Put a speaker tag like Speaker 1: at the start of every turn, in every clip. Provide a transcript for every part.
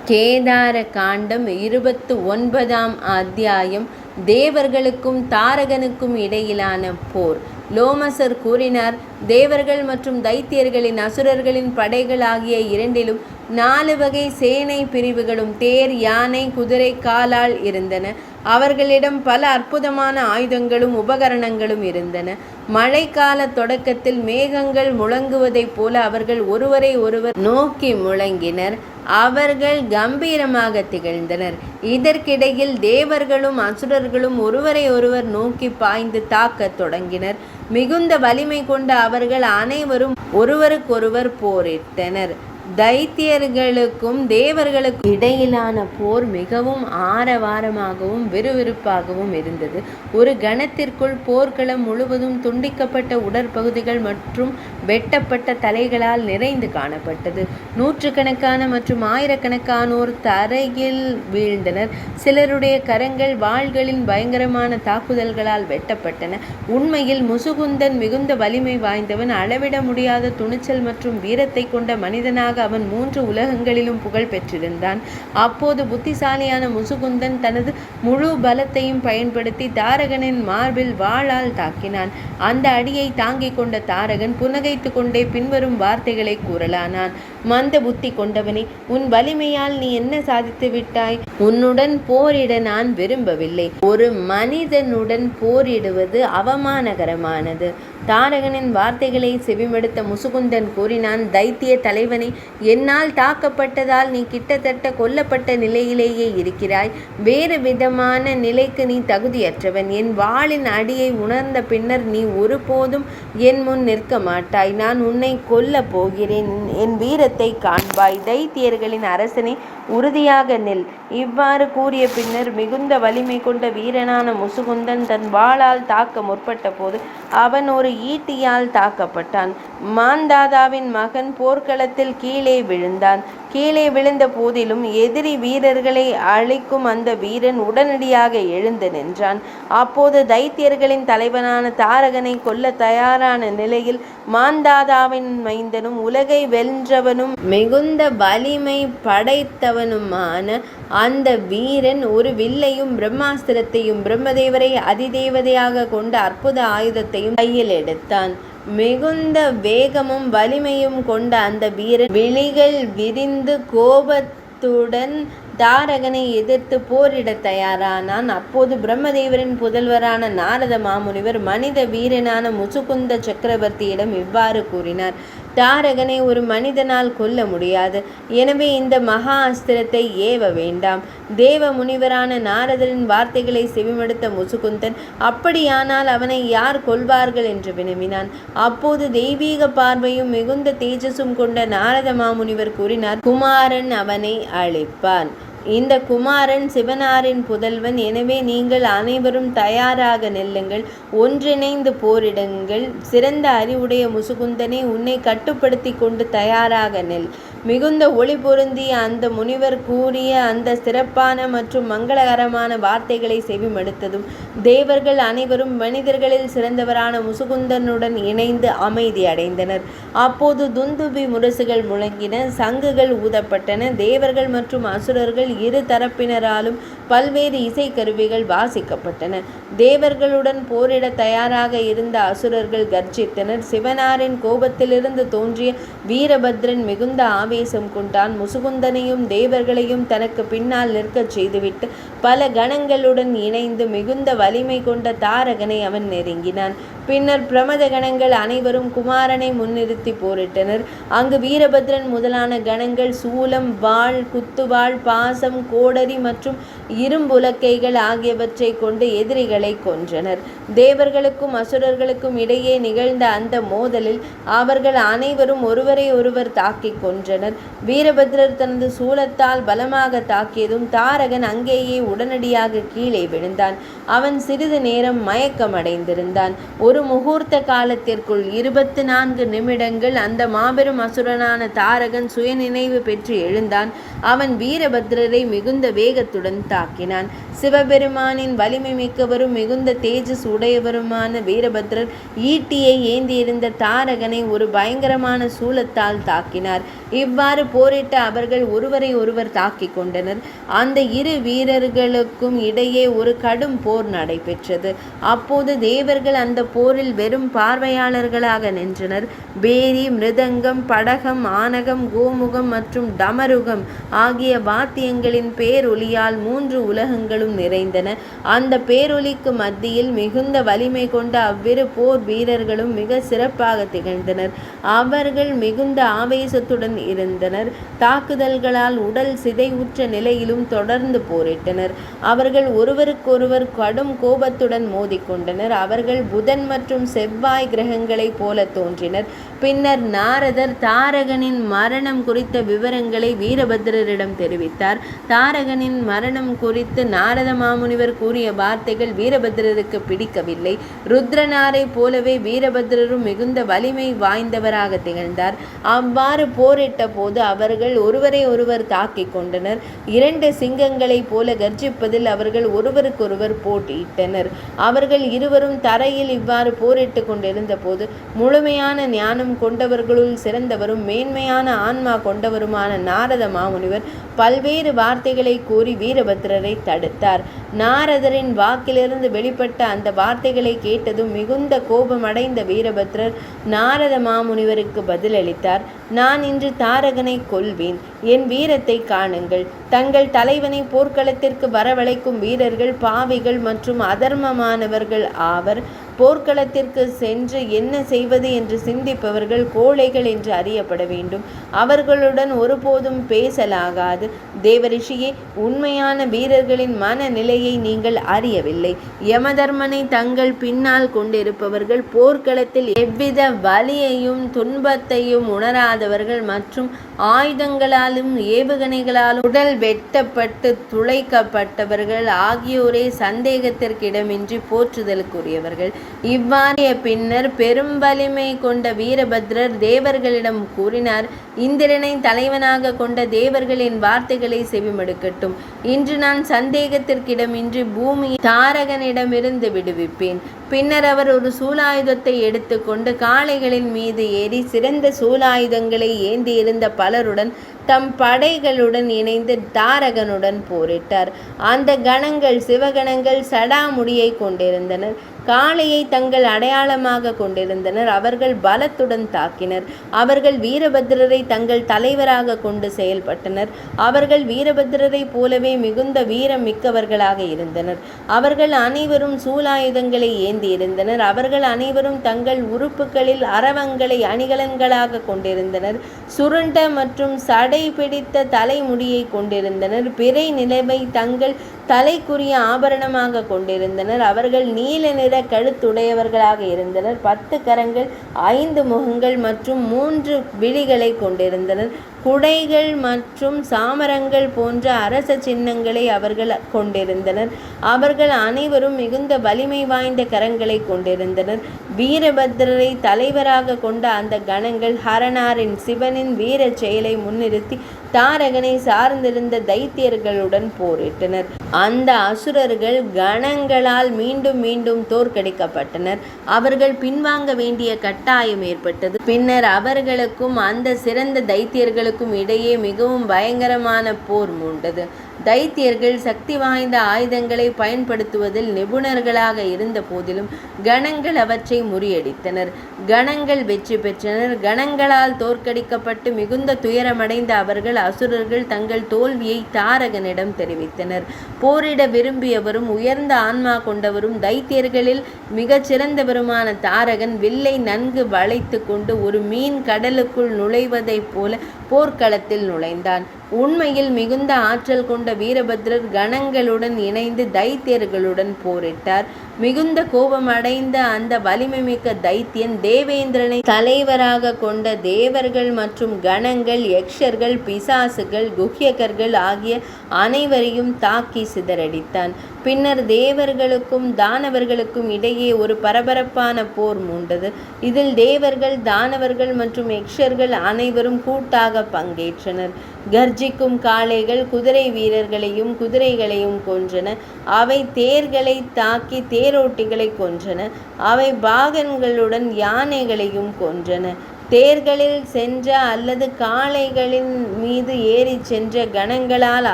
Speaker 1: கேதார காண்டம் 29ஆம் அத்தியாயம். தேவர்களுக்கும் தாரகனுக்கும் இடையிலான போர். லோமசர் கூறினார், தேவர்கள் மற்றும் தைத்தியர்களின் அசுரர்களின் படைகள் ஆகிய இரண்டிலும் 4 வகை சேனை பிரிவுகளும் தேர், யானை, குதிரை, காலால் இருந்தன. அவர்களிடம் பல அற்புதமான ஆயுதங்களும் உபகரணங்களும் இருந்தன. மழைக்கால தொடக்கத்தில் மேகங்கள் முழங்குவதைப் போல அவர்கள் ஒருவரை ஒருவர் நோக்கி முழங்கினர். அவர்கள் கம்பீரமாக திகழ்ந்தனர். இதற்கிடையில் தேவர்களும் அசுரர்களும் ஒருவரை ஒருவர் நோக்கி பாய்ந்து தாக்கத் தொடங்கினர். மிகுந்த வலிமை கொண்ட அவர்கள் அனைவரும் ஒருவருக்கொருவர் போரிட்டனர். தைத்தியர்களுக்கும் தேவர்களுக்கும் இடையிலான போர் மிகவும் ஆரவாரமாகவும் விறுவிறுப்பாகவும் இருந்தது. ஒரு கணத்திற்குள் போர்க்களம் முழுவதும் துண்டிக்கப்பட்ட உடற்பகுதிகள் மற்றும் வெட்டப்பட்ட தலைகளால் நிறைந்து காணப்பட்டது. நூற்றுக்கணக்கான மற்றும் ஆயிரக்கணக்கானோர் தரையில் வீழ்ந்தனர். சிலருடைய கரங்கள் வாள்களின் பயங்கரமான தாக்குதல்களால் வெட்டப்பட்டன. உண்மையில் முசுகுந்தன் மிகுந்த வலிமை வாய்ந்தவன், அளவிட முடியாத துணிச்சல் மற்றும் வீரத்தை கொண்ட மனிதனாக அவன் 3 உலகங்களிலும் புகழ் பெற்றிருந்தான். அப்போது புத்திசாலியான முசுகுந்தன் தனது முழு பலத்தையும் பயன்படுத்தி தாரகனின் மார்பில் வாளால் தாக்கினான். அந்த அடியை தாங்கிக் கொண்ட தாரகன் புன்னகைத்து கொண்டே பின்வரும் வார்த்தைகளை கூறலானான். மந்த புத்தி கொண்டவனே, உன் வலிமையால் நீ என்ன சாதித்து விட்டாய்? உன்னுடன் போரிட நான் விரும்பவில்லை. ஒரு மனிதனுடன் போரிடுவது அவமானகரமானது. தாரகனின் வார்த்தைகளை செவிமடுத்த முசுகுந்தன் கூறினான், தைத்திய தலைவனை, என்னால் தாக்கப்பட்டதால் நீ கிட்டத்தட்ட கொல்லப்பட்ட நிலையிலேயே இருக்கிறாய். வேறு விதமான நிலைக்கு நீ தகுதியற்றவன். என் வாளின் அடியை உணர்ந்த பின்னர் நீ ஒருபோதும் என் முன் நிற்க மாட்டாய். நான் உன்னை கொல்லப் போகிறேன். என் வீரத்தை காண்பாய். தைத்தியர்களின் அரசனை, உறுதியாக நில். இவ்வாறு கூறிய பின்னர் மிகுந்த வலிமை கொண்ட வீரனான முசுகுந்தன் தன் வாளால் தாக்க முற்பட்ட போது அவன் ஒரு ஈட்டியால் தாக்கப்பட்டான். மாந்தாதாவின் மகன் போர்க்களத்தில் கீழே விழுந்தான். கீழே விழுந்த போதிலும் எதிரி வீரர்களை அழிக்கும் அந்த வீரன் உடனடியாக எழுந்து நின்றான். அப்போது தைத்தியர்களின் தலைவனான தாரகனை கொல்ல தயாரான நிலையில் மாந்தாதாவின் மைந்தனும் உலகை வென்றவனும் மிகுந்த வலிமை படைத்தவனுமான அந்த வீரன் ஒரு வில்லையும் பிரம்மாஸ்திரத்தையும் பிரம்மதேவரை அதிதேவதையாக கொண்ட அற்புத ஆயுதத்தையும் கையில் எடுத்தான். மிகுந்த வேகமும் வலிமையும் கொண்ட அந்த வீரன் விழிகள் விரிந்து கோபத்துடன் தாரகனை எதிர்த்து போரிட தயாரானான். அப்போது பிரம்மதேவரின் புதல்வரான நாரத மாமுனிவர் மனித வீரனான முசுகுந்த சக்கரவர்த்தியிடம் இவ்வாறு கூறினார், தாரகனை ஒரு மனிதனால் கொல்ல முடியாது. எனவே இந்த மகா அஸ்திரத்தை ஏவ வேண்டாம். தேவ முனிவரான நாரதரின் வார்த்தைகளை செவிமடுத்த முசுகுந்தன், அப்படியானால் அவனை யார் கொல்வார்கள் என்று வினவினான். அப்போது தெய்வீக பார்வையும் மிகுந்த தேஜஸும் கொண்ட நாரத மாமுனிவர் கூறினார், குமாரன் அவனை அழிப்பான். இந்த குமாரன் சிவனாரின் புதல்வன். எனவே நீங்கள் அனைவரும் தயாராக நெல்லுங்கள். ஒன்றிணைந்து போரிடுங்கள். சிறந்த அறிவுடைய முசுகுந்தனை, உன்னை கட்டுப்படுத்தி கொண்டு தயாராக நெல். மிகுந்த ஒளி பொருந்திய அந்த முனிவர் கூறிய அந்த சிறப்பான மற்றும் மங்களகரமான வார்த்தைகளை செவிமடுத்ததும் தேவர்கள் அனைவரும் மனிதர்களில் சிறந்தவரான முசுகுந்தனுடன் இணைந்து அமைதி அடைந்தனர். அப்போது துந்துபி முரசுகள் முழங்கின, சங்குகள் ஊதப்பட்டன. தேவர்கள் மற்றும் அசுரர்கள் இரு தரப்பினராலும் பல்வேறு இசைக்கருவிகள் வாசிக்கப்பட்டன. தேவர்களுடன் போரிட தயாராக இருந்த அசுரர்கள் கர்ஜித்தனர். சிவனாரின் கோபத்திலிருந்து தோன்றிய வீரபத்ரன் மிகுந்த ஆவேசம் கொண்டான். முசுகுந்தனையும் தேவர்களையும் தனக்கு பின்னால் நிற்கச் செய்துவிட்டு பல கணங்களுடன் இணைந்து மிகுந்த வலிமை கொண்ட தாரகனை அவன் நெருங்கினான். பின்னர் பிரமத கணங்கள் அனைவரும் குமாரனை முன்னிறுத்தி போரிட்டனர். அங்கு வீரபத்ரன் முதலான கணங்கள் சூலம், வாள், குத்துவாள், பாசம், கோடரி மற்றும் இரும்புலக்கைகள் ஆகியவற்றை கொண்டு எதிரிகளை கொன்றனர். தேவர்களுக்கும் அசுரர்களுக்கும் இடையே நிகழ்ந்த அந்த மோதலில் அவர்கள் அனைவரும் ஒருவரை ஒருவர் தாக்கிக் கொன்றனர். வீரபத்ரர் தனது சூலத்தால் பலமாக தாக்கியதும் தாரகன் அங்கேயே உடனடியாக கீழே விழுந்தான். அவன் அவன் சிறிது நேரம் மயக்கமடைந்திருந்தான். ஒரு முகூர்த்த காலத்திற்குள் 24 நிமிடங்கள் அந்த மாபெரும் அசுரனான தாரகன் சுயநினைவு பெற்று எழுந்தான். அவன் வீரபத்ரரை மிகுந்த வேகத்துடன் தாக்கினான். சிவபெருமானின் வலிமை மிக்கவரும் மிகுந்த தேஜஸ் உடையவருமான வீரபத்ரர் ஈட்டியை ஏந்தியிருந்த தாரகனை ஒரு பயங்கரமான சூலத்தால் தாக்கினார். இவ்வாறு போரிட்ட அவர்கள் ஒருவரை ஒருவர் தாக்கிக் கொண்டனர். அந்த இரு வீரர்களுக்கும் இடையே ஒரு கடும் போர் நடைபெற்றது. அப்போது தேவர்கள் அந்த போரில் வெறும் பார்வையாளர்களாக நின்றனர். பேரி, மிருதங்கம், படகம், ஆனகம், கோமுகம் மற்றும் டமருகம் ஆகிய வாத்தியங்களின் பேரொலியால் 3 உலகங்களும் நிறைந்தன. அந்த பேரொலிக்கு மத்தியில் மிகுந்த வலிமை கொண்ட அவ்விரு போர் வீரர்களும் மிக சிறப்பாக திகழ்ந்தனர். அவர்கள் மிகுந்த ஆவேசத்துடன் இருந்தனர். தாக்குதல்களால் உடல் சிதைவுற்ற நிலையிலும் தொடர்ந்து போரிட்டனர். அவர்கள் ஒருவருக்கொருவர் கடும் கோபத்துடன் மோதிக்கொண்டனர். அவர்கள் புதன் மற்றும் செவ்வாய் கிரகங்களைப் போல தோன்றினர். பின்னர் நாரதர் தாரகனின் மரணம் குறித்த விவரங்களை வீரபத்ரரிடம் தெரிவித்தார். தாரகனின் மரணம் குறித்து நாரத மாமுனிவர் கூறிய வார்த்தைகள் வீரபத்ரருக்கு பிடிக்கவில்லை. ருத்ரனாரை போலவே வீரபத்ரரும் மிகுந்த வலிமை வாய்ந்தவராக திகழ்ந்தார். அவ்வாறு போரிட்ட போது அவர்கள் ஒருவரை ஒருவர் தாக்கிக் கொண்டனர். 2 சிங்கங்களைப் போல கர்ஜிப்பதில் அவர்கள் ஒருவருக்கொருவர் போட்டியிட்டனர். அவர்கள் இருவரும் தரையில் இவ்வாறு போரிட்டு கொண்டிருந்த போது முழுமையான ஞானம் கொண்டவர்களுள் சிறந்தவரும் மேன்மையான ஆன்மா கொண்டவருமான நாரத மாமுனிவர் பல்வேறு வார்த்தைகளை கூறி வீரபத்ரரை தடுத்தார். நாரதரின் வாக்கிலிருந்து வெளிப்பட்ட அந்த வார்த்தைகளை கேட்டதும் மிகுந்த கோபமடைந்த வீரபத்ரர் நாரத மாமுனிவருக்கு பதிலளித்தார். நான் இன்று தாரகனை கொல்வேன். என் வீரத்தை காணுங்கள். தங்கள் தலைவனை போர்க்களத்திற்கு வரவழைக்கும் வீரர்கள் பாவிகள் மற்றும் அதர்மமானவர்கள் ஆவர். போர்க்களத்திற்கு சென்று என்ன செய்வது என்று சிந்திப்பவர்கள் கோழைகள் என்று அறியப்பட வேண்டும். அவர்களுடன் ஒருபோதும் பேசலாகாது. தேவரிஷியே, உண்மையான வீரர்களின் மனநிலையை நீங்கள் அறியவில்லை. யமதர்மனை தங்கள் பின்னால் கொண்டிருப்பவர்கள் போர்க்களத்தில் எவ்வித வலியையும் துன்பத்தையும் உணராதவர்கள் மற்றும் ஆயுதங்களாலும் ஏவுகணைகளாலும் உடல் வெட்டப்பட்டு துளைக்கப்பட்டவர்கள் ஆகியோரே சந்தேகத்திற்கிடமின்றி போற்றுதலுக்குரியவர்கள். இவ்வாறிய பின்னர் பெரும் வலிமை கொண்ட வீரபத்ரர் தேவர்களிடம் கூறினார். இந்திரனை தலைவனாக கொண்ட தேவர்களின் வார்த்தைகளை செவிமடுக்கட்டும். இன்று நான் சந்தேகத்திற்கிடமின்றி பூமியை தாரகனிடமிருந்து விடுவிப்பேன். பின்னர் அவர் ஒரு சூலாயுதத்தை எடுத்துக்கொண்டு காளைகளின் மீது ஏறி சிறந்த சூலாயுதங்களை ஏந்தியிருந்த பலருடன் தம் படைகளுடன் இணைந்து தாரகனுடன் போரிட்டார். அந்த கணங்கள் சிவகணங்கள் சடாமுடியை கொண்டிருந்தனர். காளையை தங்கள் அடையாளமாக கொண்டிருந்தனர். அவர்கள் பலத்துடன் தாக்கினர். அவர்கள் வீரபத்ரரை தங்கள் தலைவராக கொண்டு செயல்பட்டனர். அவர்கள் வீரபத்ரரை போலவே மிகுந்த வீரம் மிக்கவர்களாக இருந்தனர். அவர்கள் அனைவரும் சூலாயுதங்களை ஏந்தியிருந்தனர். அவர்கள் அனைவரும் தங்கள் உறுப்புகளில் அரவங்களை அணிகலன்களாக கொண்டிருந்தனர். சுருண்ட மற்றும் சடை பிடித்த தலைமுடியை கொண்டிருந்தனர். பிறை நிலவை தங்கள் தலைக்குரிய ஆபரணமாக கொண்டிருந்தனர். அவர்கள் நீல நிற கழுத்துடையவர்களாக இருந்தனர். 10 கரங்கள், 5 முகங்கள் மற்றும் 3 விழிகளை கொண்டிருந்தனர். குடைகள் மற்றும் சாமரங்கள் போன்ற அரச சின்னங்களை அவர்கள் கொண்டிருந்தனர். அவர்கள் அனைவரும் மிகுந்த வலிமை வாய்ந்த கரங்களை கொண்டிருந்தனர். வீரபத்ரரை தலைவராக கொண்ட அந்த கணங்கள் ஹரனாரின் சிவனின் வீர செயலை முன்னிறுத்தி தாரகனை சார்ந்திருந்த தைத்தியர்களுடன் போரிட்டனர். அந்த அசுரர்கள் கணங்களால் மீண்டும் மீண்டும் தோற்கடிக்கப்பட்டனர். அவர்கள் பின்வாங்க வேண்டிய கட்டாயம் ஏற்பட்டது. பின்னர் அவர்களுக்கும் அந்த சிறந்த தைத்தியர்களுக்கும் இடையே மிகவும் பயங்கரமான போர் மூண்டது. தைத்தியர்கள் சக்தி வாய்ந்த ஆயுதங்களை பயன்படுத்துவதில் நிபுணர்களாக இருந்த போதிலும் கணங்கள் அவற்றை முறியடித்தனர். கணங்கள் வெற்றி பெற்றனர். கணங்களால் தோற்கடிக்கப்பட்டு மிகுந்த துயரமடைந்த அவர்கள் அசுரர்கள் தங்கள் தோல்வியை தாரகனிடம் தெரிவித்தனர். போரிட விரும்பியவரும் உயர்ந்த ஆன்மா கொண்டவரும் தைத்தியர்களில் மிகச் சிறந்தவருமான தாரகன் வில்லை நன்கு வளைத்து கொண்டு ஒரு மீன் கடலுக்குள் நுழைவதைப் போல போர்க்களத்தில் நுழைந்தான். உண்மையில் மிகுந்த ஆற்றல் கொண்ட வீரபத்ரர் கணங்களுடன் இணைந்து தைத்தியர்களுடன் போரிட்டார். மிகுந்த கோபமடைந்த அந்த வலிமை மிக்க தைத்தியன் தேவேந்திரனை தலைவராக கொண்ட தேவர்கள் மற்றும் கணங்கள், யக்ஷர்கள், பிசாசுகள், குஹ்யகர்கள் ஆகிய அனைவரையும் தாக்கி சிதறடித்தான். பின்னர் தேவர்களுக்கும் தானவர்களுக்கும் இடையே ஒரு பரபரப்பான போர் மூண்டது. இதில் தேவர்கள், தானவர்கள் மற்றும் யக்ஷர்கள் அனைவரும் கூட்டாக பங்கேற்றனர். கர்ஜிக்கும் காளைகள் குதிரை வீரர்களையும் குதிரைகளையும் கொன்றன. அவை தேர்களை தாக்கி தேரோட்டிகளை கொன்றன. அவை பாகன்களுடன் யானைகளையும் கொன்றன. தேர்களில் சென்ற அல்லது காளைகளின் மீது ஏறி சென்ற கணங்களால்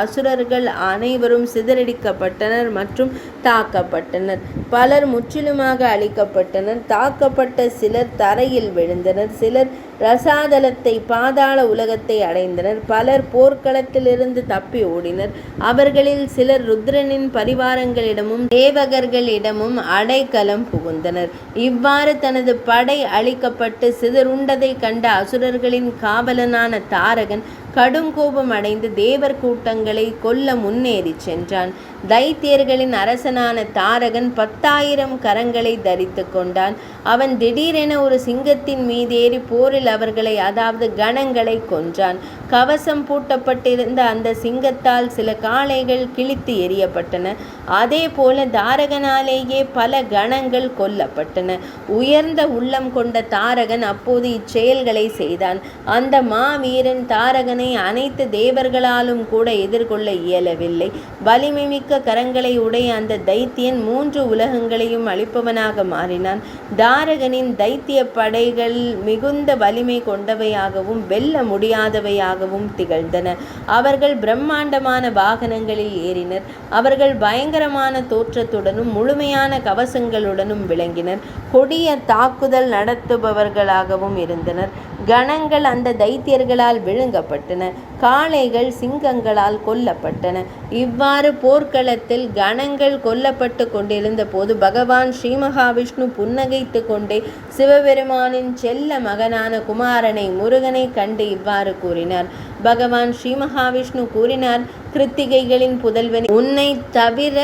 Speaker 1: அசுரர்கள் அனைவரும் சிதறடிக்கப்பட்டனர் மற்றும் தாக்கப்பட்டனர். பலர் முற்றிலுமாக அழிக்கப்பட்டனர். தாக்கப்பட்ட சிலர் தரையில் விழுந்தனர். சிலர் ரசாதலத்தை, பாதாள உலகத்தை அடைந்தனர். பலர் போர்க்களத்திலிருந்து தப்பி ஓடினர். அவர்களில் சிலர் ருத்ரனின் பரிவாரங்களிடமும் தேவகர்களிடமும் அடைக்கலம் புகுந்தனர். இவ்வாறு தனது படை அழிக்கப்பட்டு சிதறுண்டதை கண்ட அசுரர்களின் காவலனான தாரகன் கடும் கோபம் அடைந்து தேவர் கூட்டங்களை கொல்ல முன்னேறி சென்றான். தைத்தியர்களின் அரசனான தாரகன் 10,000 கரங்களை தரித்து கொண்டான். அவன் திடீரென ஒரு சிங்கத்தின் மீதேறி போரில் அவர்களை, அதாவது கணங்களை கொன்றான். கவசம் பூட்டப்பட்டிருந்த அந்த சிங்கத்தால் சில காளைகள் கிழித்து எறியப்பட்டன. அதே போல தாரகனாலேயே பல கணங்கள் கொல்லப்பட்டன. உயர்ந்த உள்ளம் கொண்ட தாரகன் அப்போது இச்செயல்களை செய்தான். அந்த மாவீரன் தாரகனை அனைத்து தேவர்களாலும் கூட எதிர்கொள்ள இயலவில்லை. வலிமை மிக்க கரங்களை உடைய அந்த தைத்தியன் 3 உலகங்களையும் அழிப்பவனாக மாறினான். தாரகனின் தைத்திய படைகள் மிகுந்த வலிமை கொண்டவையாகவும் வெல்ல முடியாதவையாகவும் திகழ்ந்தன. அவர்கள் பிரம்மாண்டமான வாகனங்களில் ஏறினர். அவர்கள் பயங்கரமான தோற்றத்துடனும் முழுமையான கவசங்களுடனும் விளங்கினர். கொடிய தாக்குதல் நடத்துபவர்களாகவும் இருந்தனர். கணங்கள் அந்த தைத்தியர்களால் விழுங்கப்பட்டன. காளைகள் சிங்கங்களால் கொல்லப்பட்டன. இவ்வாறு போர்க்களத்தில் கணங்கள் கொல்லப்பட்டு கொண்டிருந்த போது பகவான் ஸ்ரீ மகாவிஷ்ணு புன்னகைத்து கொண்டே சிவபெருமானின் செல்ல மகனான குமாரனை, முருகனை கண்டு இவ்வாறு கூறினார். பகவான் ஸ்ரீ மகாவிஷ்ணு கூறினார், கிருத்திகைகளின் புதல்வனே, உன்னை தவிர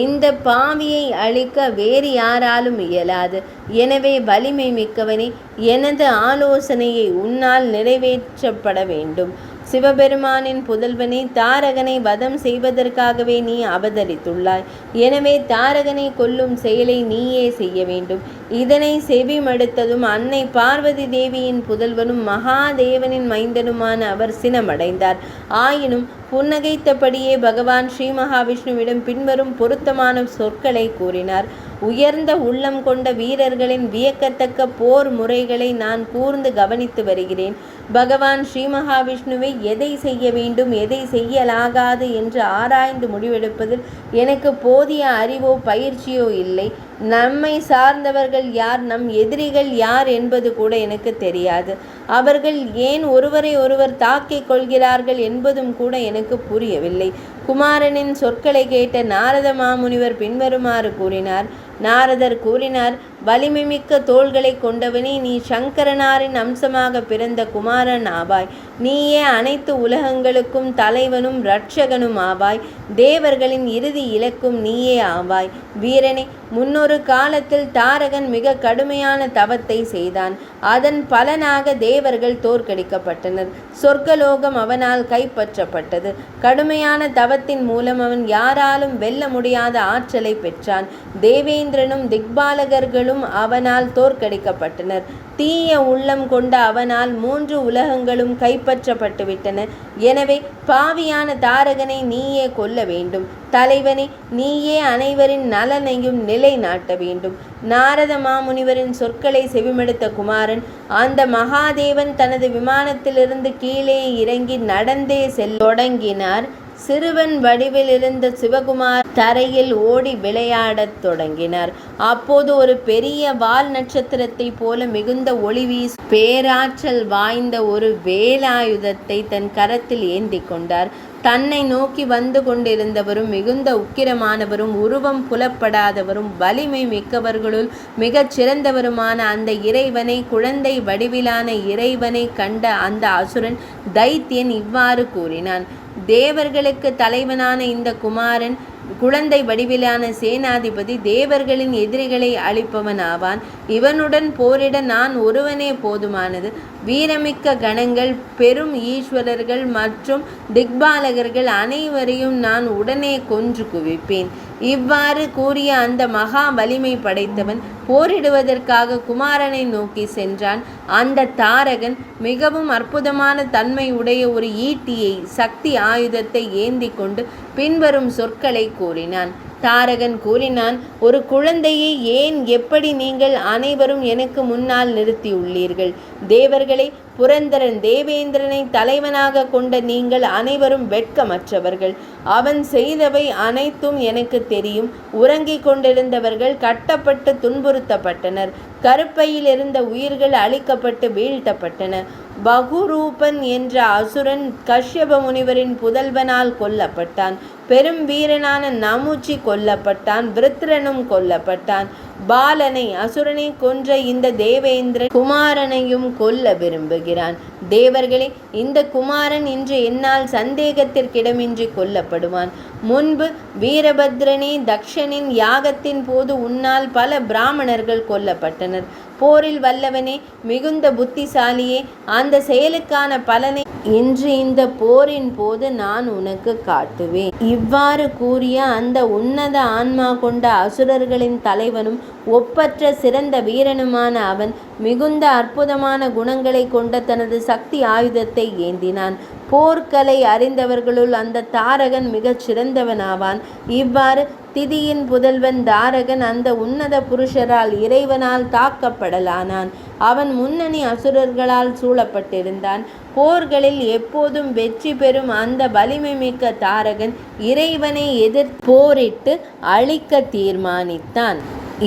Speaker 1: இந்த பாவியை அழிக்க வேறு யாராலும் இயலாது. எனவே வலிமை மிக்கவனே, எனது ஆலோசனையை உன்னால் நிறைவேற்றப்பட வேண்டும். சிவபெருமானின் புதல்வனே, தாரகனை வதம் செய்வதற்காகவே நீ அவதரித்துள்ளாய். எனவே தாரகனை கொல்லும் செயலை நீயே செய்ய வேண்டும். இதனை செவிமடுத்ததும் அன்னை பார்வதி தேவியின் புதல்வனும் மகாதேவனின் மைந்தனுமான அவர் சினமடைந்தார். ஆயினும் புன்னகைத்தபடியே பகவான் ஸ்ரீ மகாவிஷ்ணுவிடம் பின்வரும் பொருத்தமான சொற்களை கூறினார். உயர்ந்த உள்ளம் கொண்ட வீரர்களின் வியக்கத்தக்க போர் முறைகளை நான் கூர்ந்து கவனித்து வருகிறேன். பகவான் ஸ்ரீ மகாவிஷ்ணுவை எதை செய்ய வேண்டும், எதை செய்யலாகாது என்று ஆராய்ந்து முடிவெடுப்பதில் எனக்கு போதிய அறிவோ பயிற்சியோ இல்லை. நம்மை சார்ந்தவர்கள் யார், நம் எதிரிகள் யார் என்பது கூட எனக்கு தெரியாது. அவர்கள் ஏன் ஒருவரை ஒருவர் தாக்கிக் கொள்கிறார்கள் என்பதும் கூட எனக்கு புரியவில்லை. குமாரனின் சொற்களை கேட்ட நாரத மாமுனிவர் பின்வருமாறு கூறினார். நாரதர் கூறினார், வலிமை மிக்க தோள்களை கொண்டவனே, நீ சங்கரனாரின் அம்சமாக பிறந்த குமாரன் ஆவாய். நீயே அனைத்து உலகங்களுக்கும் தலைவனும் இரட்சகனும் ஆவாய். தேவர்களின் இறுதி இலக்கும் நீயே ஆவாய். வீரனே, முன்னொரு காலத்தில் தாரகன் மிக கடுமையான தவத்தை செய்தான். அதன் பலனாக தேவர்கள் தோற்கடிக்கப்பட்டனர். சொர்க்கலோகம் அவனால் கைப்பற்றப்பட்டது. கடுமையான தவத்தின் மூலம் அவன் யாராலும் வெல்ல முடியாத ஆற்றலை பெற்றான். தேவேந்திரனும் திக்பாலகர்களும் அவனால் தோற்கடிக்கப்பட்டனர். தீய உள்ளம் கொண்ட அவனால் 3 உலகங்களும் கைப்பற்றப்பட்டுவிட்டன. எனவே பாவியான தாரகனை நீயே கொல்ல வேண்டும். தலைவனே, நீயே அனைவரின் நலனையும் நிலைநாட்ட வேண்டும். நாரத மாமுனிவரின் சொற்களை செவிமடுத்த குமாரன், அந்த மகாதேவன் தனது விமானத்திலிருந்து கீழே இறங்கி நடந்தே செல்ல தொடங்கினார். சிறுவன் வடிவில் இருந்த சிவகுமார் தரையில் ஓடி விளையாடத் தொடங்கினார். அப்போது ஒரு பெரிய வால் நட்சத்திரத்தை போல மிகுந்த ஒளி வீசும் பேராற்றல் வாய்ந்த ஒரு வேலாயுதத்தை தன் கரத்தில் ஏந்தி கொண்டார். தன்னை நோக்கி வந்து கொண்டிருந்தவரும் மிகுந்த உக்கிரமானவரும் உருவம் புலப்படாதவரும் வலிமை மிக்கவர்களுள் மிகச் சிறந்தவருமான அந்த இறைவனை, குழந்தை வடிவிலான இறைவனை கண்ட அந்த அசுரன் தைத்தியன் இவ்வாறு கூறினான். தேவர்களுக்கு தலைவனான இந்த குமாரன் குழந்தை வடிவிலான சேனாதிபதி தேவர்களின் எதிரிகளை அழிப்பவன் ஆவான். இவனுடன் போரிட நான் ஒருவனே போதுமானது. வீரமிக்க கணங்கள், பெரும் ஈஸ்வரர்கள் மற்றும் திக்பாலகர்கள் அனைவரையும் நான் உடனே கொன்று குவிப்பேன். இவ்வாறு கூறிய அந்த மகா வலிமை படைத்தவன் போரிடுவதற்காக குமாரனை நோக்கி சென்றான். அந்த தாரகன் மிகவும் அற்புதமான தன்மை உடைய ஒரு ஈட்டியை, சக்தி ஆயுதத்தை ஏந்தி கொண்டு பின்வரும் சொற்களை கூறினான். தாரகன் கூறினான், ஒரு குழந்தையை ஏன் எப்படி நீங்கள் அனைவரும் எனக்கு முன்னால் நிறுத்தியுள்ளீர்கள்? தேவர்களை புரந்தரன் தேவேந்திரனை தலைவனாக கொண்ட நீங்கள் அனைவரும் வெட்கமற்றவர்கள். அவன் செய்தவை அனைத்தும் எனக்கு தெரியும். உறங்கிக் கொண்டிருந்தவர்கள் கட்டப்பட்டு துன்புறுத்தப்பட்டனர். கருப்பையில் இருந்த உயிர்கள் அழிக்கப்பட்டு வீழ்த்தப்பட்டன. பகுரூபன் என்ற அசுரன் கஷ்யப முனிவரின் புதல்வனால் கொல்லப்பட்டான். பெரும் வீரனான நமுச்சி கொல்லப்பட்டான். விருத்திரனும் கொல்லப்பட்டான். பாலனை, அசுரனை கொன்ற இந்த தேவேந்திரன் குமாரனையும் கொல்ல விரும்புகிறான். தேவர்களே, இந்த குமாரன் இன்று என்னால் சந்தேகத்திற்கிடமின்றி கொல்லப்படுவான். முன்பு வீரபத்ரனே, தக்ஷனின் யாகத்தின் போது உன்னால் பல பிராமணர்கள் கொல்லப்பட்டனர். போரில் வல்லவனே, மிகுந்த புத்திசாலியே, அந்த செயலுக்கான பலனை இன்று இந்த போரின் போது நான் உனக்கு காட்டுவேன். இவ்வாறு கூறிய அந்த உன்னத ஆன்மா கொண்ட அசுரர்களின் தலைவனும் ஒப்பற்ற சிறந்த வீரனுமான அவன் மிகுந்த அற்புதமான குணங்களை கொண்ட தனது சக்தி ஆயுதத்தை ஏந்தினான். போர்க்கலை அறிந்தவர்களுள் அந்த தாரகன் மிகச் சிறந்தவனாவான். இவ்வாறு திதியின் புதல்வன் தாரகன் அந்த உன்னத புருஷரால், இறைவனால் தாக்கப்படலானான். அவன் முன்னணி அசுரர்களால் சூழப்பட்டிருந்தான். போர்களில் எப்போதும் வெற்றி பெறும் அந்த வலிமை மிக்க தாரகன் இறைவனை எதிர்த்து போரிட்டு அழிக்க தீர்மானித்தான்.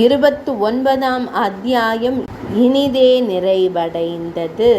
Speaker 1: 29ஆம் அத்தியாயம் இனிதே நிறைவடைந்தது.